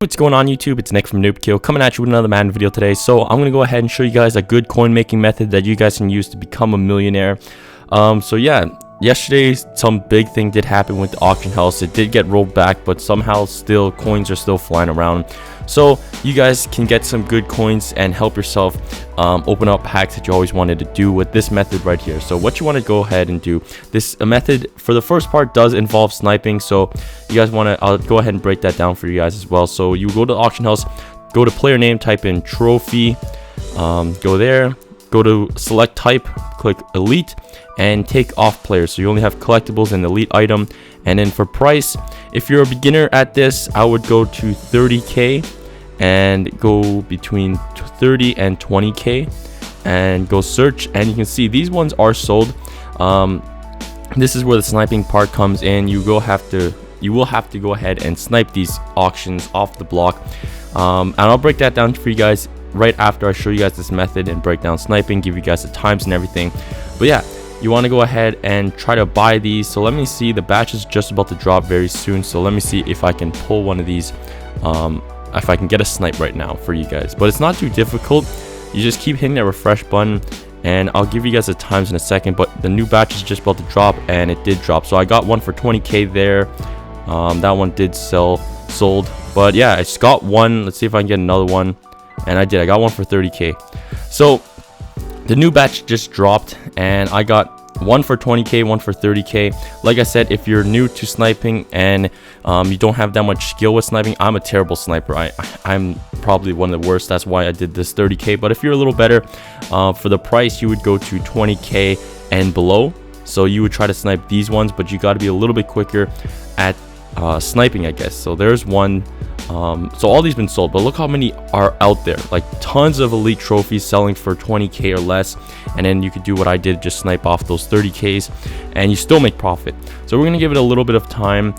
What's going on YouTube? It's Nick from Noobkill coming at you with another Madden video today. So I'm gonna go ahead and show you guys a good coin making method that you guys can use to become a millionaire. So yeah, yesterday some big thing did happen with the auction house. It did get rolled back, but somehow still coins are still flying around. So you guys can get some good coins and help yourself open up packs that you always wanted to do with this method right here. So what you want to go ahead and do, this method for the first part does involve sniping. So you guys want to, I'll go ahead and break that down for you guys as well. So you go to the auction house, go to player name, type in trophy, go there, go to select type, click elite, and take off players. So you only have collectibles and elite item. And then for price, if you're a beginner at this, I would go to 30k and go between 30 and 20k and go search, and you can see these ones are sold. This is where the sniping part comes in. You will have to go ahead and snipe these auctions off the block, and I'll break that down for you guys right after I show you guys this method and break down sniping, give you guys the times and everything. But yeah, you want to go ahead and try to buy these. So let me see, the batch is just about to drop very soon, so let me see if I can pull one of these, if I can get a snipe right now for you guys. But it's not too difficult. You just keep hitting that refresh button, and I'll give you guys the times in a second. But the new batch is just about to drop, and it did drop. So I got one for 20k there. That one did sold. But yeah, I just got one. Let's see if I can get another one. And I did. I got one for 30k. So the new batch just dropped, and I got one for 20k, one for 30k. Like I said, if you're new to sniping and you don't have that much skill with sniping, I'm a terrible sniper. I'm probably one of the worst. That's why I did this 30k. But if you're a little better, for the price, you would go to 20k and below. So you would try to snipe these ones, but you got to be a little bit quicker at sniping, I guess. So there's one. So all these been sold, but look how many are out there. Like tons of elite trophies selling for 20k or less, and then you could do what I did, just snipe off those 30ks and you still make profit. So we're gonna give it a little bit of time.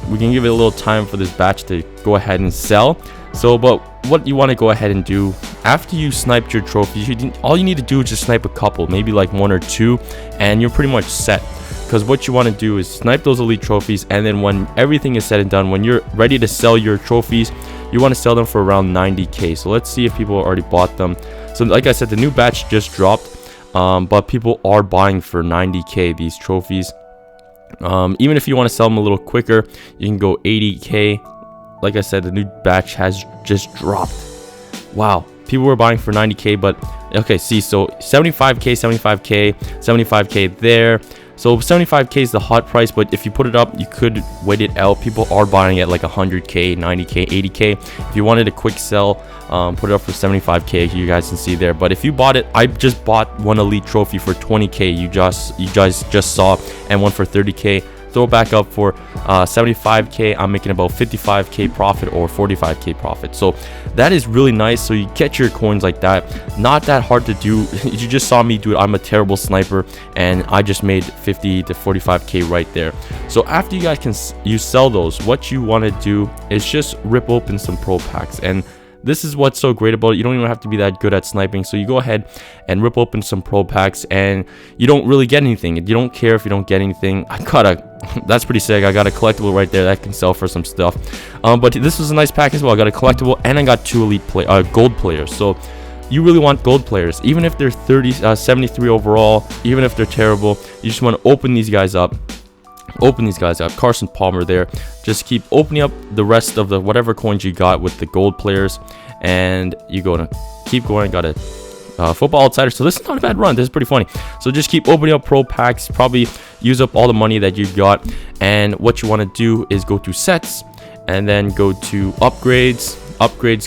We can give it a little time for this batch to go ahead and sell. So but what you want to go ahead and do after you sniped your trophies, all you need to do is just snipe a couple, maybe like one or two, and you're pretty much set. Because what you want to do is snipe those elite trophies, and then when everything is said and done, when you're ready to sell your trophies, you want to sell them for around 90k. So let's see if people already bought them. So like I said, the new batch just dropped, but people are buying for 90k these trophies. Even if you want to sell them a little quicker, you can go 80k. Like I said, the new batch has just dropped. Wow, people were buying for 90k, but okay, see, so 75k, 75k, 75k there. So 75k is the hot price, but if you put it up, you could wait it out. People are buying at like 100k, 90k, 80k. If you wanted a quick sell, put it up for 75k. You guys can see there. But if you bought it, I just bought one elite trophy for 20k. You guys just saw, and one for 30k. Throw it back up for 75k. I'm making about 55k profit or 45k profit. So that is really nice. So you get your coins like that. Not that hard to do. You just saw me do it. I'm a terrible sniper, and I just made 50 to 45k right there. So after you guys you sell those, what you want to do is just rip open some pro packs. And this is what's so great about it. You don't even have to be that good at sniping. So you go ahead and rip open some pro packs, and you don't really get anything. You don't care if you don't get anything. That's pretty sick. I got a collectible right there that can sell for some stuff. But this was a nice pack as well. I got a collectible, and I got two elite gold players. So you really want gold players, even if they're 73 overall, even if they're terrible. You just want to open these guys up. Carson Palmer there. Just keep opening up the rest of the whatever coins you got with the gold players, and you go to keep going. Got a football outsider. So this is not a bad run. This is pretty funny. So just keep opening up pro packs. Probably use up all the money that you've got, and what you want to do is go to sets, and then go to upgrades.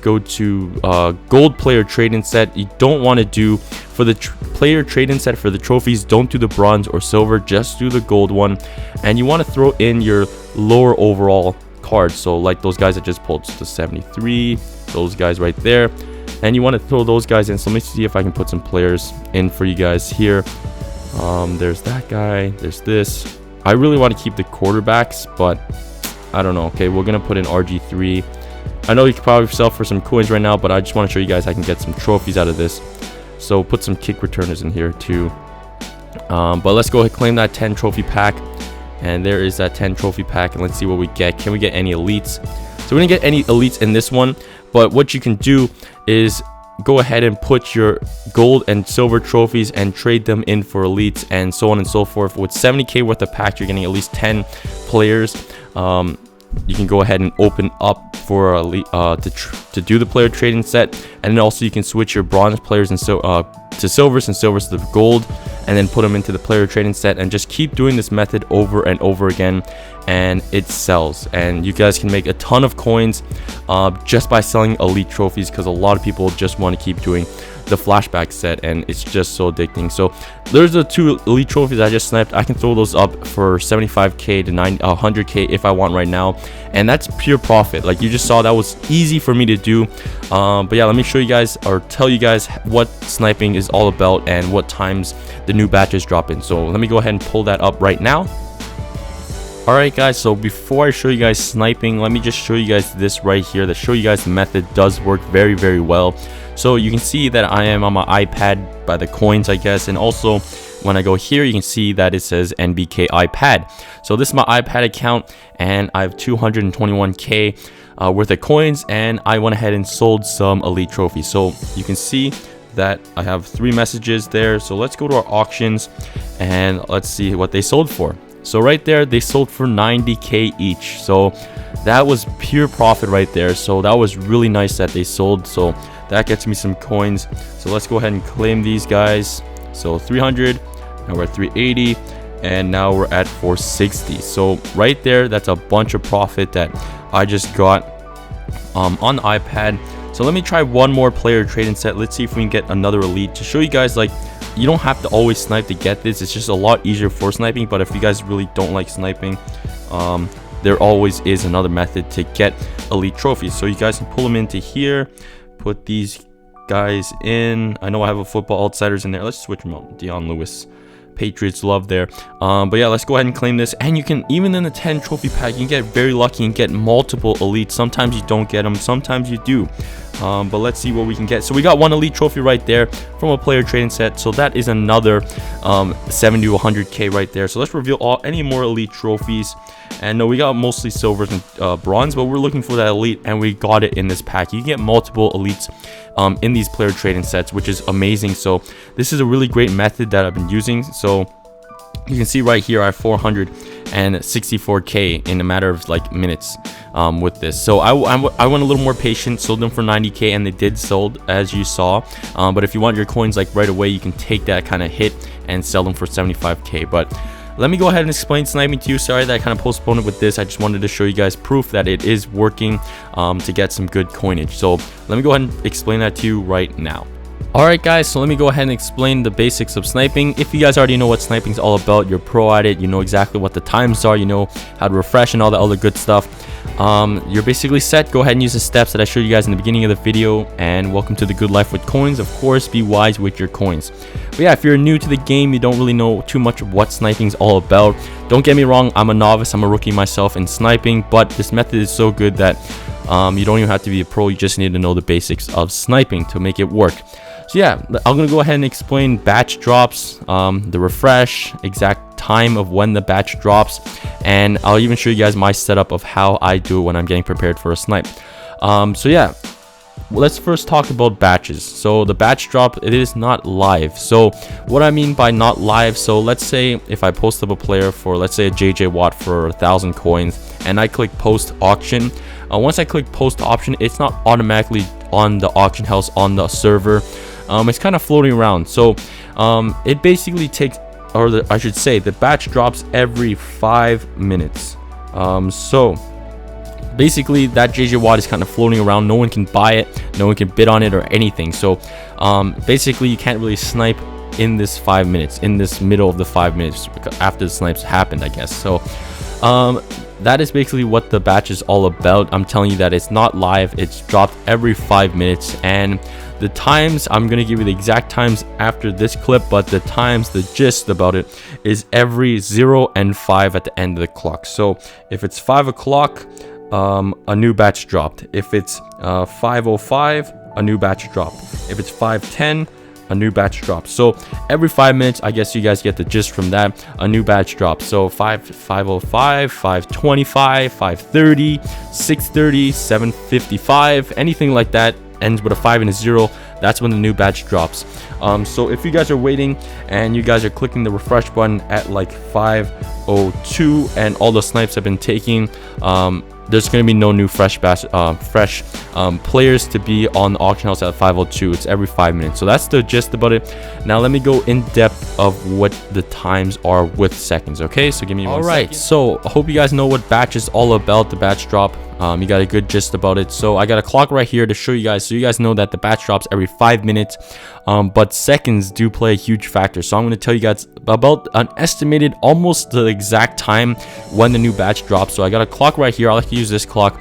Go to gold player trade-in set. You don't want to do for the player trade-in set for the trophies, don't do the bronze or silver, just do the gold one. And you want to throw in your lower overall cards, so like those guys I just pulled, so the 73, those guys right there, and you want to throw those guys in. So let me see if I can put some players in for you guys here. There's that guy, there's this. I really want to keep the quarterbacks, but I don't know. Okay, we're gonna put in RG3. I know you could probably sell for some coins right now, but I just want to show you guys I can get some trophies out of this. So put some kick returners in here too. But let's go ahead and claim that 10 trophy pack. And there is that 10 trophy pack, and let's see what we get. Can we get any elites? So we didn't get any elites in this one, but what you can do is go ahead and put your gold and silver trophies and trade them in for elites and so on and so forth. With 70k worth of packs, you're getting at least 10 players. You can go ahead and open up for elite, to do the player trading set, and then also you can switch your bronze players and to silvers and silvers to gold, and then put them into the player trading set, and just keep doing this method over and over again, and it sells. And you guys can make a ton of coins just by selling elite trophies, because a lot of people just want to keep doing the flashback set, and it's just so addicting. So there's the 2 elite trophies I just sniped. I can throw those up for 75k to 100k if I want right now, and that's pure profit. Like you just saw, that was easy for me to do. But yeah, let me show you guys, or tell you guys, what sniping is all about and what times the new batches drop in. So let me go ahead and pull that up right now. Alright guys, so before I show you guys sniping, let me just show you guys this right here that show you guys the method does work very, very well. So you can see that I am on my iPad by the coins, I guess, and also when I go here, you can see that it says NBK iPad. So this is my iPad account, and I have 221k worth of coins, and I went ahead and sold some elite trophies. So you can see that I have 3 messages there. So let's go to our auctions and let's see what they sold for. So right there, they sold for 90k each. So that was pure profit right there. So that was really nice that they sold. So that gets me some coins. So let's go ahead and claim these guys. So 300, now we're at 380, and now we're at 460. So right there, that's a bunch of profit that I just got on the iPad. So let me try one more player trading set. Let's see if we can get another elite to show you guys, like, you don't have to always snipe to get this. It's just a lot easier for sniping. But if you guys really don't like sniping, there always is another method to get elite trophies. So you guys can pull them into here, put these guys in. I know I have a football outsiders in there. Let's switch them out. Dion Lewis, Patriots love there. But yeah, let's go ahead and claim this. And you can, even in the 10 trophy pack, you can get very lucky and get multiple elites. Sometimes you don't get them, sometimes you do. But let's see what we can get. So we got 1 elite trophy right there from a player trading set. So that is another 70 to 100k right there. So let's reveal any more elite trophies. And no, we got mostly silvers and bronze, but we're looking for that elite, and we got it in this pack. You can get multiple elites in these player trading sets, which is amazing. So this is a really great method that I've been using. So you can see right here, I have 464k in a matter of like minutes with this. So I went a little more patient, sold them for 90k, and they did sold, as you saw. But if you want your coins like right away, you can take that kind of hit and sell them for 75k. But let me go ahead and explain sniping to you. Sorry that I kind of postponed it with this. I just wanted to show you guys proof that it is working to get some good coinage. So let me go ahead and explain that to you right now. Alright guys, so let me go ahead and explain the basics of sniping. If you guys already know what sniping is all about, you're pro at it, you know exactly what the times are, you know how to refresh and all the other good stuff. You're basically set. Go ahead and use the steps that I showed you guys in the beginning of the video, and welcome to the good life with coins. Of course, be wise with your coins. But yeah, if you're new to the game, you don't really know too much of what sniping is all about. Don't get me wrong, I'm a novice, I'm a rookie myself in sniping, but this method is so good that you don't even have to be a pro. You just need to know the basics of sniping to make it work. So yeah, I'm gonna go ahead and explain batch drops, the refresh, exact time of when the batch drops, and I'll even show you guys my setup of how I do it when I'm getting prepared for a snipe. So yeah, let's first talk about batches. So the batch drop, it is not live. So what I mean by not live, so let's say if I post up a player for, let's say, a JJ Watt for 1,000 coins, and I click post auction. Once I click post auction, it's not automatically on the auction house on the server. It's kind of floating around. So it basically takes, or I should say, the batch drops every 5 minutes. So basically that JJ Watt is kind of floating around. No one can buy it, no one can bid on it or anything. So basically you can't really snipe in this 5 minutes, in this middle of the 5 minutes after the snipes happened, I guess. So that is basically what the batch is all about. I'm telling you that it's not live, it's dropped every 5 minutes. And the times, I'm gonna give you the exact times after this clip, but the times, the gist about it is every 0 and 5 at the end of the clock. So if it's 5 o'clock, a new batch dropped. If it's 5:05, a new batch dropped. If it's 5:10, a new batch drops. So every 5 minutes, I guess you guys get the gist from that, a new batch drops. So 5:05, 5:25, 5:30, 6:30, 7:55, anything like that ends with a 5 and a 0. That's when the new batch drops. So if you guys are waiting and you guys are clicking the refresh button at like 5:02 and all the snipes have been taken, there's going to be no new fresh players to be on the auction house at 5:02. It's every 5 minutes. So that's the gist about it. Now let me go in depth of what the times are with seconds. Okay, so give me one second. So I hope you guys know what batch is all about, the batch drop. You got a good gist about it. So I got a clock right here to show you guys, so you guys know that the batch drops every 5 minutes, but seconds do play a huge factor. So I'm going to tell you guys about an estimated, almost the exact time when the new batch drops. So I got a clock right here. I like to use this clock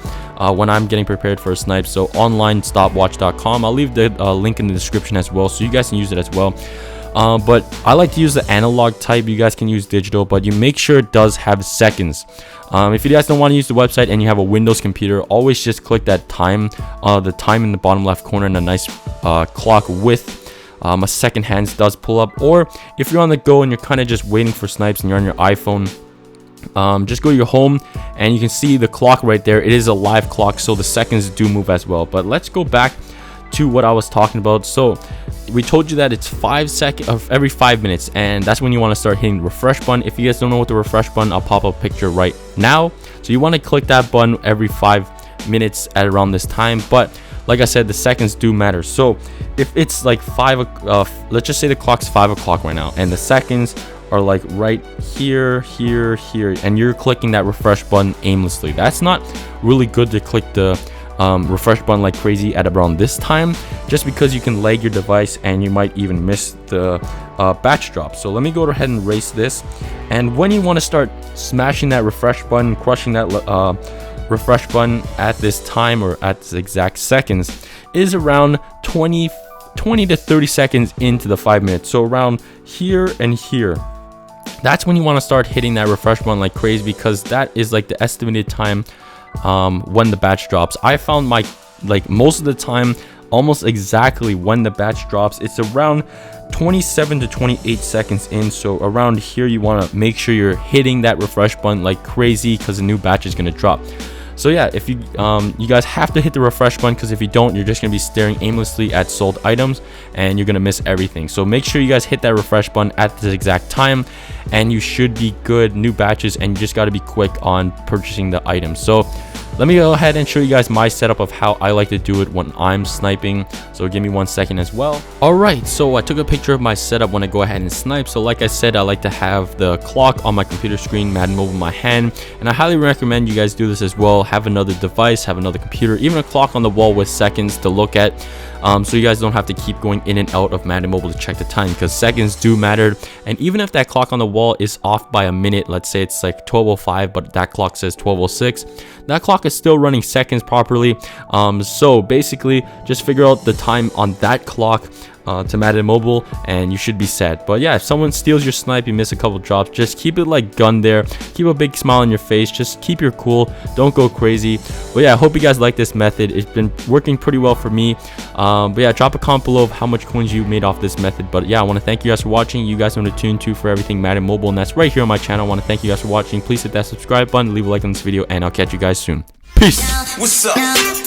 when I'm getting prepared for a snipe. So onlinestopwatch.com. I'll leave the link in the description as well, so you guys can use it as well. But I like to use the analog type. You guys can use digital, but you make sure it does have seconds. If you guys don't want to use the website and you have a Windows computer, always just click that time, the time in the bottom left corner, and a nice clock with a second hand does pull up. Or if you're on the go and you're kind of just waiting for snipes and you're on your iPhone, just go to your home and you can see the clock right there. It is a live clock, so the seconds do move as well. But let's go back to what I was talking about. So we told you that it's 5 seconds of every 5 minutes, and that's when you want to start hitting the refresh button. If you guys don't know what the refresh button, I'll pop up a picture right now. So you want to click that button every 5 minutes at around this time. But like I said, the seconds do matter. So if it's like let's just say the clock's 5 o'clock right now, and the seconds are like right here, and you're clicking that refresh button aimlessly, that's not really good to click the refresh button like crazy at around this time, just because you can lag your device and you might even miss the batch drop. So let me go ahead and erase this. And when you want to start smashing that refresh button, crushing that refresh button at this time, or at this exact seconds, is around 20 to 30 seconds into the 5 minutes. So around here and here, that's when you want to start hitting that refresh button like crazy, because that is like the estimated time when the batch drops. I found most of the time, almost exactly when the batch drops, it's around 27 to 28 seconds in. So around here, you want to make sure you're hitting that refresh button like crazy, because the new batch is going to drop. So yeah, if you guys have to hit the refresh button, because if you don't, you're just going to be staring aimlessly at sold items and you're going to miss everything. So make sure you guys hit that refresh button at the exact time, and you should be good. New batches, and you just got to be quick on purchasing the items. So let me go ahead and show you guys my setup of how I like to do it when I'm sniping. So give me 1 second as well. Alright, so I took a picture of my setup when I go ahead and snipe. So like I said, I like to have the clock on my computer screen, Madden Mobile in my hand, and I highly recommend you guys do this as well. Have another device, have another computer, even a clock on the wall with seconds to look at, so you guys don't have to keep going in and out of Madden Mobile to check the time, because seconds do matter. And even if that clock on the wall is off by a minute, let's say it's like 12:05 but that clock says 12:06, that clock is still running seconds properly. So basically just figure out the time on that clock to Madden Mobile, and you should be set. But yeah, if someone steals your snipe, you miss a couple drops, just keep it like gun there, keep a big smile on your face, just keep your cool, don't go crazy. But yeah, I hope you guys like this method. It's been working pretty well for me. But yeah, drop a comment below of how much coins you made off this method. But yeah, I want to thank you guys for watching. You guys know to tune to for everything Madden Mobile, and that's right here on my channel. I want to thank you guys for watching. Please hit that subscribe button, leave a like on this video, and I'll catch you guys soon. Peace. What's up?